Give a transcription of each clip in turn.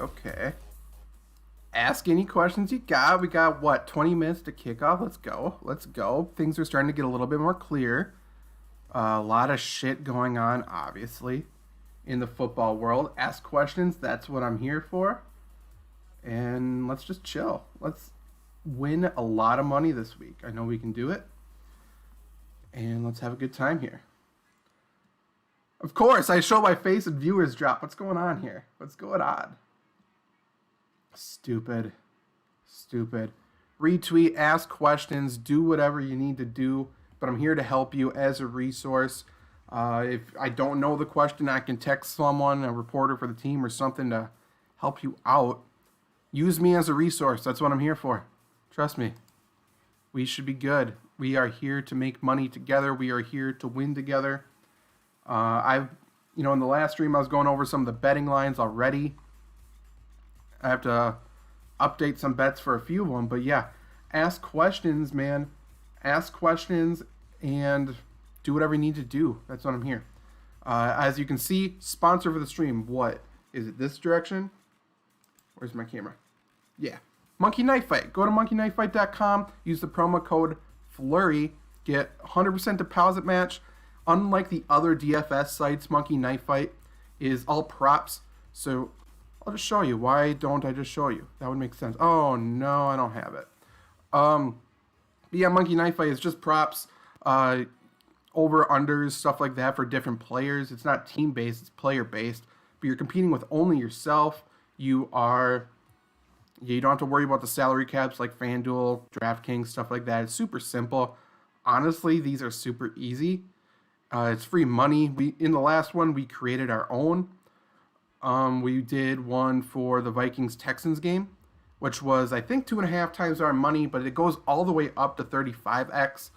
Okay. Ask any questions you got. We got, what, 20 minutes to kick off? Let's go. Things are starting to get a little bit more clear. A lot of shit going on, obviously, in the football world. Ask questions. That's what I'm here for. And let's just chill. Let's win a lot of money this week. I know we can do it. And let's have a good time here. Of course, I show my face and viewers drop. What's going on here? What's going on? Stupid. Retweet, ask questions, do whatever you need to do. But I'm here to help you as a resource. If I don't know the question, I can text someone, a reporter for the team or something to help you out. Use me as a resource. That's what I'm here for. Trust me. We should be good. We are here to make money together. We are here to win together. In the last stream, I was going over some of the betting lines already. I have to update some bets for a few of them. But yeah, ask questions, man. Ask questions and do whatever you need to do. That's what I'm here. As you can see, sponsor for the stream. What? Is it this direction? Where's my camera? Yeah. Monkey Knife Fight. Go to monkeyknifefight.com. Use the promo code Flurry. Get 100% deposit match. Unlike the other DFS sites, Monkey Knife Fight is all props. So I'll just show you. Why don't I just show you? That would make sense. Oh, no, I don't have it. Yeah, Monkey Knife Fight is just props, over-unders, stuff like that for different players. It's not team-based, it's player-based. But you're competing with only yourself. You don't have to worry about the salary caps like FanDuel, DraftKings, stuff like that. It's super simple. Honestly, these are super easy. It's free money. In the last one, we created our own. We did one for the Vikings-Texans game, which was, I think, 2.5 times our money, but it goes all the way up to 35x.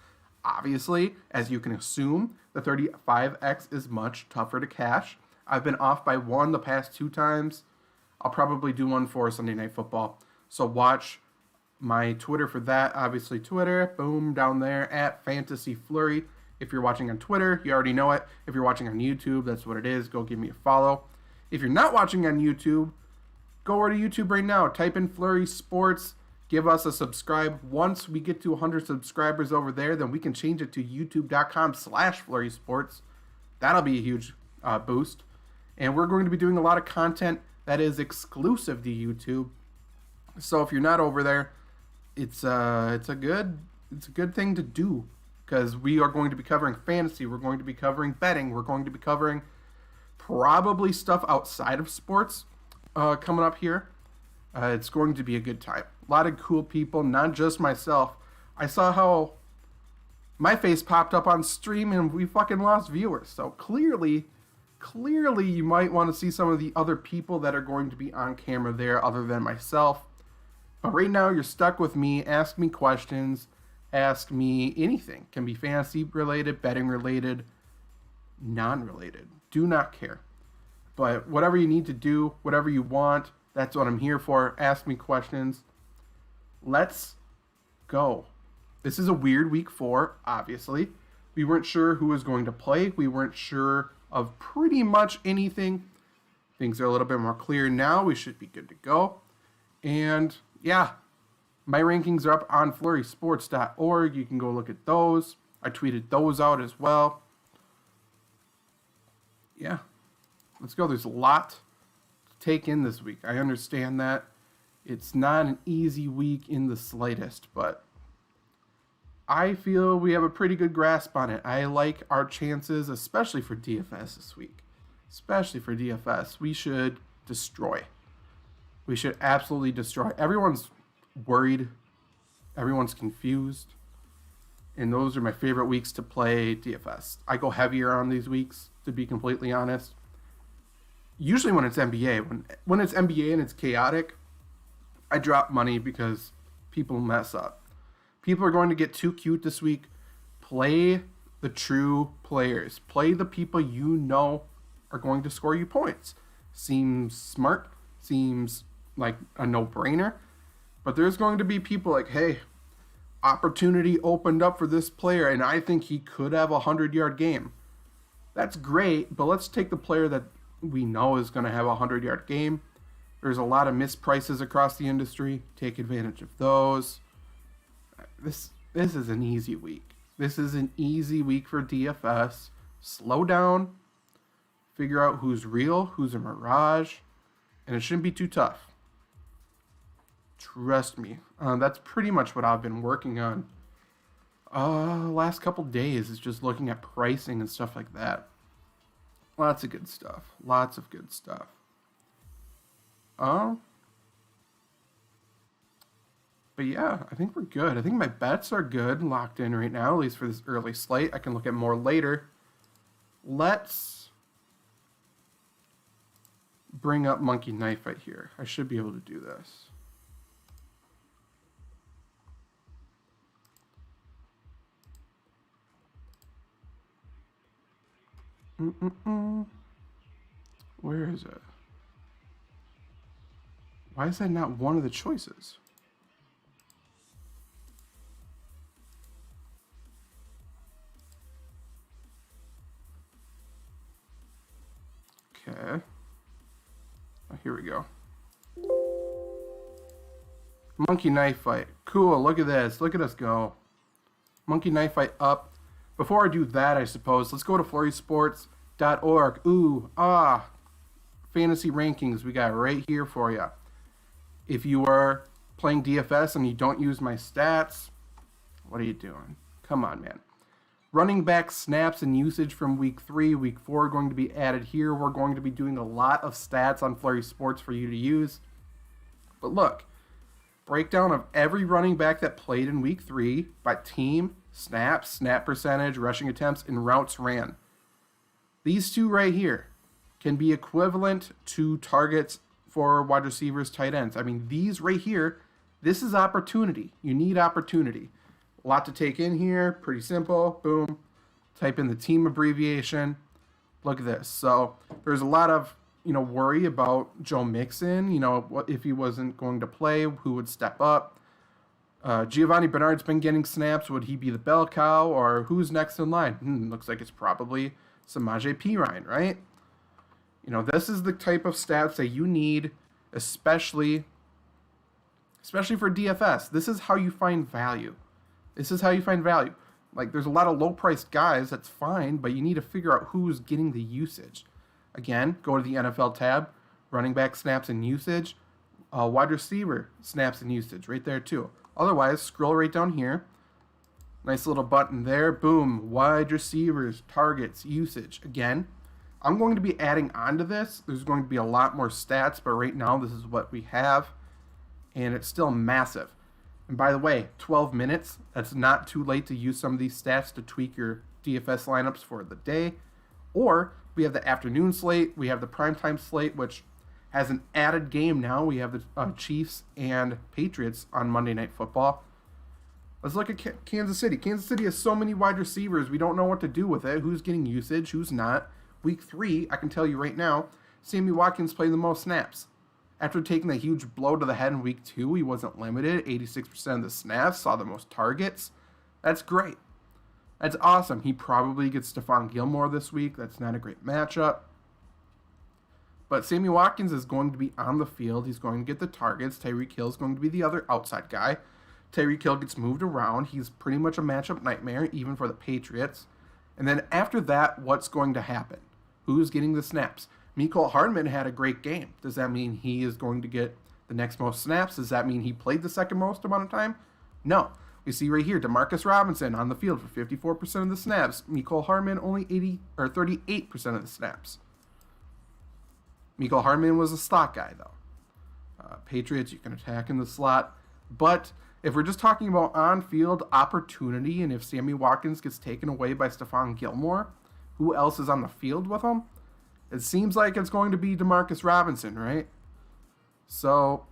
Obviously, as you can assume, the 35x is much tougher to cash. I've been off by one the past 2 times. I'll probably do one for Sunday Night Football. So watch my Twitter for that. Obviously, Twitter, boom, down there, at Fantasy Flurry. If you're watching on Twitter, you already know it. If you're watching on YouTube, that's what it is. Go give me a follow. If you're not watching on YouTube, go over to YouTube right now. Type in Flurry Sports. Give us a subscribe. Once we get to 100 subscribers over there, then we can change it to youtube.com/Flurry Sports. That'll be a huge boost. And we're going to be doing a lot of content that is exclusive to YouTube. So if you're not over there, it's a good thing to do, because we are going to be covering fantasy. We're going to be covering betting. We're going to be covering probably stuff outside of sports coming up here. It's going to be a good time. A lot of cool people, not just myself. I saw how my face popped up on stream and we fucking lost viewers. So clearly you might want to see some of the other people that are going to be on camera there other than myself. But right now you're stuck with me. Ask me questions. Ask me anything. Can be fantasy related, betting related, non-related. Do not care. But whatever you need to do, whatever you want, that's what I'm here for. Ask me questions. Let's go. This is a weird week 4, obviously. We weren't sure who was going to play. We weren't sure of pretty much anything. Things are a little bit more clear now. We should be good to go. And yeah, my rankings are up on flurrysports.org. You can go look at those. I tweeted those out as well. Yeah, let's go. There's a lot to take in this week. I understand that. It's not an easy week in the slightest, but I feel we have a pretty good grasp on it. I like our chances, especially for DFS this week. Especially for DFS. We should destroy. We should absolutely destroy. Everyone's worried. Everyone's confused. And those are my favorite weeks to play DFS. I go heavier on these weeks, to be completely honest. Usually when it's NBA. When it's NBA and it's chaotic, I drop money because people mess up. People are going to get too cute this week. Play the true players. Play the people you know are going to score you points. Seems smart. Seems like a no-brainer. But there's going to be people like, hey, opportunity opened up for this player, and I think he could have a 100-yard game. That's great, but let's take the player that we know is going to have a 100-yard game. There's a lot of misprices across the industry. Take advantage of those. This is an easy week. This is an easy week for DFS. Slow down. Figure out who's real, who's a mirage. And it shouldn't be too tough. Trust me. That's pretty much what I've been working on last couple days, is just looking at pricing and stuff like that. Lots of good stuff. Lots of good stuff. But yeah, I think we're good. I think my bets are good, locked in right now, at least for this early slate. I can look at more later. Let's bring up Monkey Knife Fight here. I should be able to do this. Where is it? Why is that not one of the choices? Okay. Oh, here we go. Monkey Knife Fight. Cool, look at this. Look at us go. Monkey Knife Fight up. Before I do that, I suppose, let's go to flurrysports.org. Ooh, fantasy rankings we got right here for you. If you are playing DFS and you don't use my stats, what are you doing? Come on, man. Running back snaps and usage from week 3, week 4 are going to be added here. We're going to be doing a lot of stats on Flurry Sports for you to use. But look, breakdown of every running back that played in week 3 by team, snaps, snap percentage, rushing attempts, and routes ran. These two right here can be equivalent to targets for wide receivers, tight ends. I mean, these right here, this is opportunity. You need opportunity. A lot to take in here. Pretty simple. Boom. Type in the team abbreviation. Look at this. So there's a lot of, worry about Joe Mixon. What if he wasn't going to play, who would step up? Giovanni Bernard's been getting snaps. Would he be the bell cow, or who's next in line? Looks like it's probably Samaje Perine, right? This is the type of stats that you need, especially for DFS. This is how you find value. Like, there's a lot of low-priced guys, that's fine, but you need to figure out who's getting the usage. Again, go to the NFL tab, running back snaps and usage, wide receiver snaps and usage, right there too. Otherwise, scroll right down here. Nice little button there. Boom. Wide receivers, targets, usage. Again, I'm going to be adding on to this. There's going to be a lot more stats, but right now this is what we have. And it's still massive. And by the way, 12 minutes. That's not too late to use some of these stats to tweak your DFS lineups for the day. Or we have the afternoon slate. We have the primetime slate, which has an added game now. We have the Chiefs and Patriots on Monday Night Football. Let's look at Kansas City. Kansas City has so many wide receivers. We don't know what to do with it. Who's getting usage? Who's not? Week 3, I can tell you right now, Sammy Watkins played the most snaps. After taking a huge blow to the head in week 2, he wasn't limited. 86% of the snaps, saw the most targets. That's great. That's awesome. He probably gets Stephon Gilmore this week. That's not a great matchup. But Sammy Watkins is going to be on the field. He's going to get the targets. Tyreek Hill is going to be the other outside guy. Tyreek Hill gets moved around. He's pretty much a matchup nightmare, even for the Patriots. And then after that, what's going to happen? Who's getting the snaps? Mecole Hardman had a great game. Does that mean he is going to get the next most snaps? Does that mean he played the second most amount of time? No. We see right here, Demarcus Robinson on the field for 54% of the snaps. Mecole Hardman only 38% of the snaps. Mecole Hardman was a slot guy, though. Patriots, you can attack in the slot. But if we're just talking about on-field opportunity, and if Sammy Watkins gets taken away by Stephon Gilmore, who else is on the field with him? It seems like it's going to be Demarcus Robinson, right? So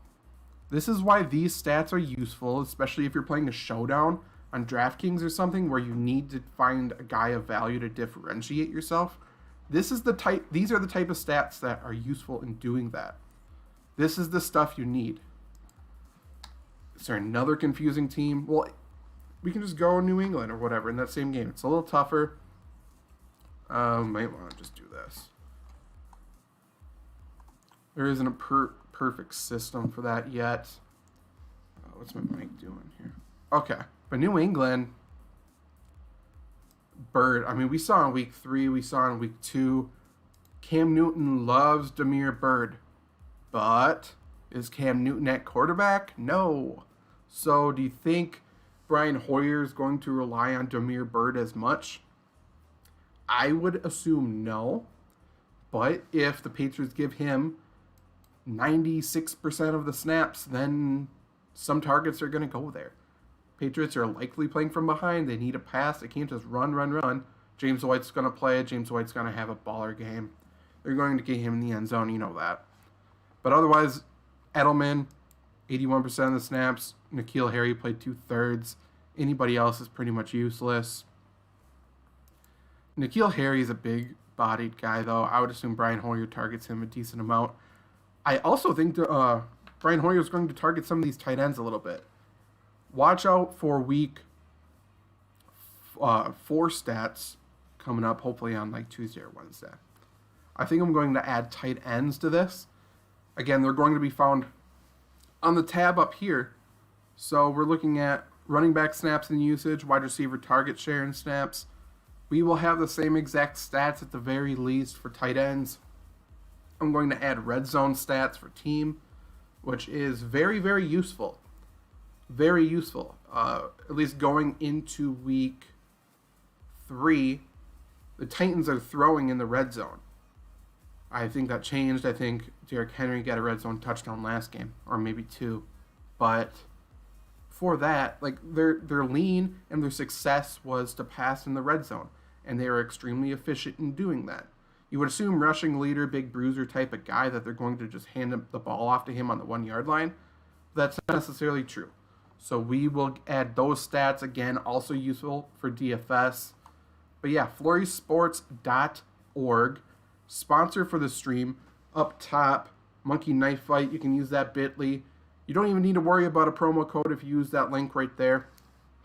this is why these stats are useful, especially if you're playing a showdown on DraftKings or something where you need to find a guy of value to differentiate yourself. These are the type of stats that are useful in doing that. This is the stuff you need. Is there another confusing team? Well, we can just go New England or whatever in that same game. It's a little tougher. Might want to just do this. There isn't a perfect system for that yet. What's my mic doing here? Okay, but New England, Bird. I mean, we saw in week 3, we saw in week 2. Cam Newton loves Damiere Byrd, but is Cam Newton at quarterback? No. So do you think Brian Hoyer is going to rely on Damiere Byrd as much? I would assume no. But if the Patriots give him 96% of the snaps, then some targets are going to go there. Patriots are likely playing from behind. They need a pass. They can't just run. James White's going to play. James White's going to have a baller game. They're going to get him in the end zone. You know that. But otherwise, Edelman, 81% of the snaps. N'Keal Harry played 2/3. Anybody else is pretty much useless. N'Keal Harry is a big-bodied guy, though. I would assume Brian Hoyer targets him a decent amount. I also think Brian Hoyer is going to target some of these tight ends a little bit. Watch out for week 4 stats coming up, hopefully on like Tuesday or Wednesday. I think I'm going to add tight ends to this. Again, they're going to be found on the tab up here. So we're looking at running back snaps and usage, wide receiver target share and snaps. We will have the same exact stats at the very least for tight ends. I'm going to add red zone stats for team, which is very, very useful. Very useful. At least going into week 3, the Titans are throwing in the red zone. I think that changed. I think Derrick Henry got a red zone touchdown last game, or maybe 2. But for that, like their lean and their success was to pass in the red zone, and they were extremely efficient in doing that. You would assume rushing leader, big bruiser type of guy that they're going to just hand the ball off to him on the 1-yard line. That's not necessarily true. So we will add those stats again, also useful for DFS. But yeah, FlurrySports.org, sponsor for the stream. Up top, Monkey Knife Fight. You can use that bit.ly. You don't even need to worry about a promo code if you use that link right there.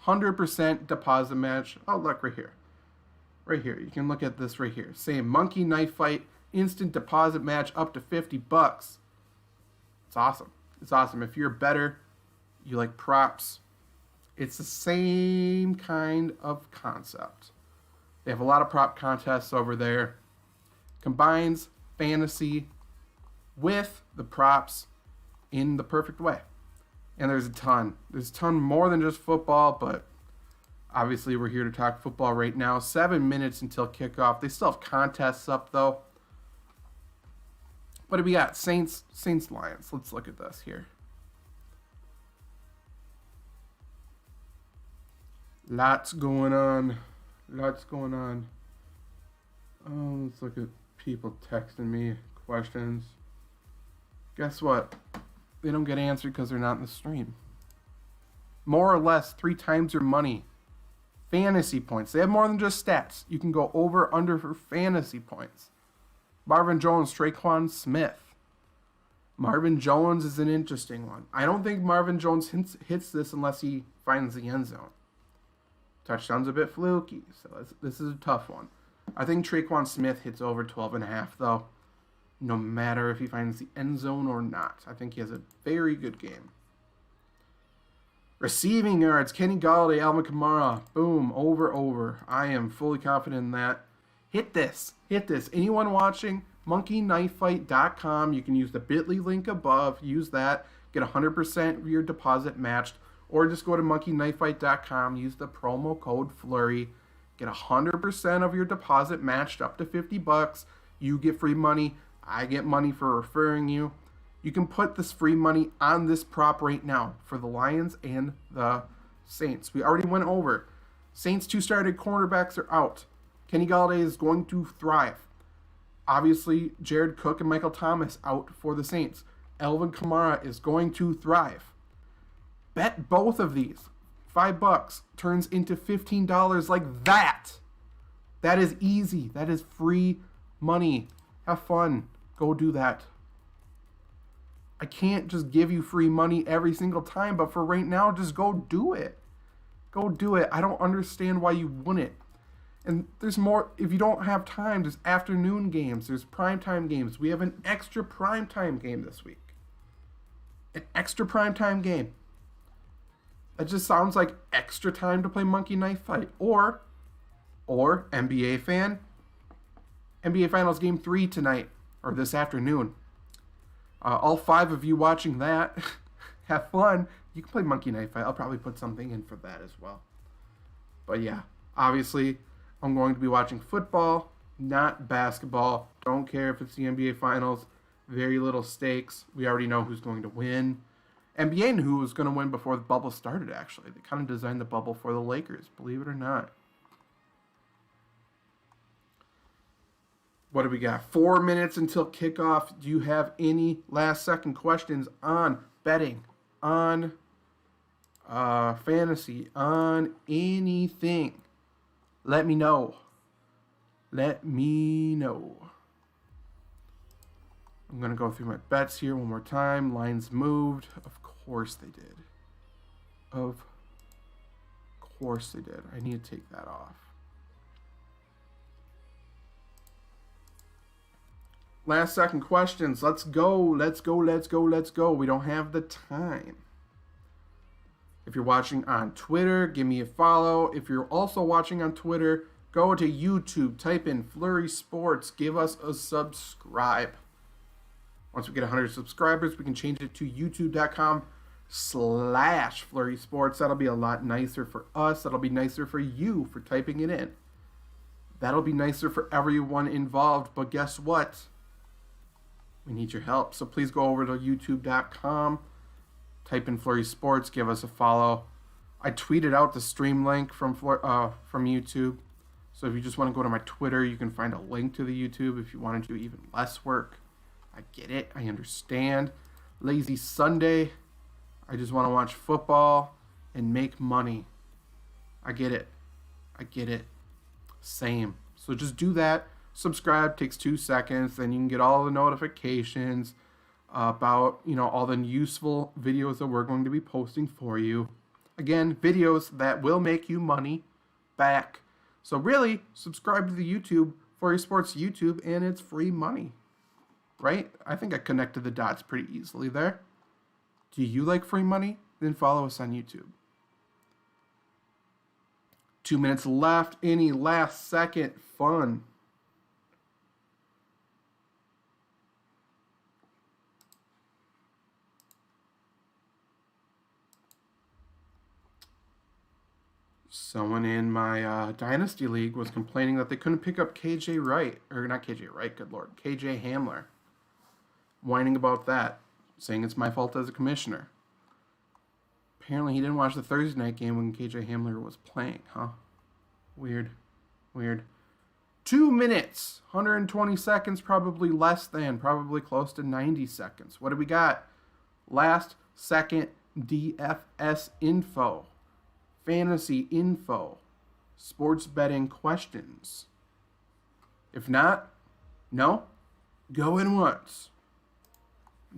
100% deposit match. Oh, look right here. Right here. You can look at this right here. Same Monkey Knife Fight, instant deposit match up to $50. It's awesome. It's awesome. If you're better, you like props, it's the same kind of concept. They have a lot of prop contests over there. Combines fantasy with the props in the perfect way. And there's a ton. There's a ton more than just football, but obviously we're here to talk football right now. 7 minutes until kickoff. They still have contests up, though. What do we got? Saints, Lions. Let's look at this here. Lots going on. Let's look at people texting me questions. Guess what? They don't get answered because they're not in the stream. More or less 3 times your money. Fantasy points. They have more than just stats. You can go over, under for fantasy points. Marvin Jones, Traquan Smith. Marvin Jones is an interesting one. I don't think Marvin Jones hits this unless he finds the end zone. Touchdown's a bit fluky, so this is a tough one. I think Traquan Smith hits over 12.5, though, no matter if he finds the end zone or not. I think he has a very good game. Receiving yards, Kenny Galladay, Alvin Kamara. Boom, over. I am fully confident in that. Hit this. Anyone watching, monkeyknifefight.com. You can use the bit.ly link above. Use that. Get 100% of your deposit matched. Or just go to monkeyknifefight.com. Use the promo code Flurry. Get 100% of your deposit matched up to $50. You get free money. I get money for referring you. You can put this free money on this prop right now for the Lions and the Saints. We already went over. Saints 2 started cornerbacks are out. Kenny Galladay is going to thrive. Obviously, Jared Cook and Michael Thomas out for the Saints. Alvin Kamara is going to thrive. Bet both of these. $5 turns into $15 like that. That is easy. That is free money. Have fun. Go do that. I can't just give you free money every single time, but for right now, just go do it. Go do it. I don't understand why you wouldn't. And there's more. If you don't have time, there's afternoon games. There's primetime games. We have an extra primetime game this week. An extra primetime game. That just sounds like extra time to play Monkey Knife Fight. Or NBA fan, NBA Finals Game 3 tonight, or this afternoon. All 5 of you watching that, have fun. You can play Monkey Knife Fight. I'll probably put something in for that as well. But yeah, obviously, I'm going to be watching football, not basketball. Don't care if it's the NBA Finals. Very little stakes. We already know who's going to win. NBA knew who was going to win before the bubble started, actually. They kind of designed the bubble for the Lakers, believe it or not. What do we got? 4 minutes until kickoff. Do you have any last-second questions on betting, on fantasy, on anything? Let me know. Let me know. I'm going to go through my bets here one more time. Lines moved. Of course they did. Of course they did. I need to take that off. Last second questions. Let's go. We don't have the time. If you're watching on Twitter, give me a follow. If you're also watching on Twitter, go to YouTube, type in Flurry Sports, give us a subscribe. Once we get 100 subscribers, we can change it to youtube.com/Flurry Sports. That'll be a lot nicer for us. That'll be nicer for you for typing it in. That'll be nicer for everyone involved. But guess what? We need your help. So please go over to youtube.com, type in Flurry Sports, give us a follow. I tweeted out the stream link from YouTube. So if you just want to go to my Twitter, you can find a link to the YouTube if you want to do even less work. I get it. I understand. Lazy Sunday. I just want to watch football and make money. I get it. Same. So just do that. Subscribe. Takes 2 seconds. Then you can get all the notifications about, all the useful videos that we're going to be posting for you. Again, videos that will make you money back. So really, subscribe to the YouTube, Flurry Sports YouTube, and it's free money. Right? I think I connected the dots pretty easily there. Do you like free money? Then follow us on YouTube. 2 minutes left. Any last second fun? Someone in my Dynasty League was complaining that they couldn't pick up KJ Wright. Or not KJ Wright, good lord. KJ Hamler. Whining about that. Saying it's my fault as a commissioner. Apparently he didn't watch the Thursday night game when KJ Hamler was playing, huh? Weird. 2 minutes. 120 seconds, probably less than. Probably close to 90 seconds. What do we got? Last second DFS info. Fantasy info. Sports betting questions. If not, no. Going once.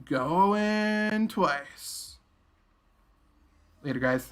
Going twice. Later, guys.